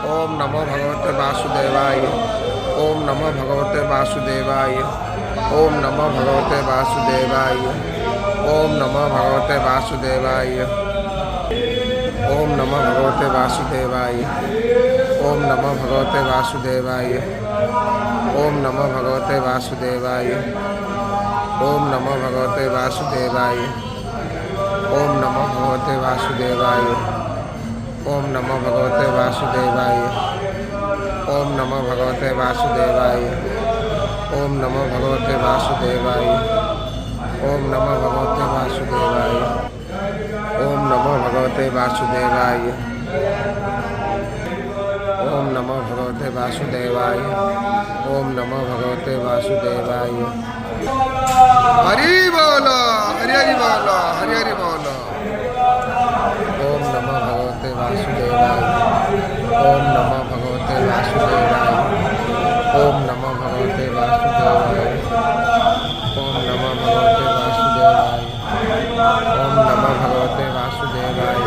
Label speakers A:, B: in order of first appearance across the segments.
A: ओम नमो भगवते वासुदेवाय। ओम नमो भगवते वासुदेवाय। ओम नमो भगवते वासुदेवाय। ओम नमो भगवते वासुदेवाय। ओम नमो भगवते वासुदेवाय। ओम नमो भगवते वासुदेवाय। ओम नमो भगवते वासुदेवाय। ओम नमो भगवते वासुदेवाय। ओम नमो भगवते वासुदेवाय। ओम नमो भगवते वासुदेवाय। ओम नमो भगवते वासुदेवाय। ओम नमो भगवते वासुदेवाय। ओम नमो भगवते वासुदेवाय। ओम नमो भगवते वासुदेवाय। ओम नमो भगवते वासुदेवाय। ओम नमो भगवते वासुदेवाय। हरि बोलो, हरि हरि बोलो, हरि हरि बोलो। ओम नमो भगवते वासुदेवाय। ओम नमो भगवते वासुदेवाय। ओम नमो भगवते वासुदेवाय। ओम नमो भगवते वासुदेवाय। ओम नमो भगवते वासुदेवाय।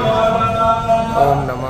A: ओम नमो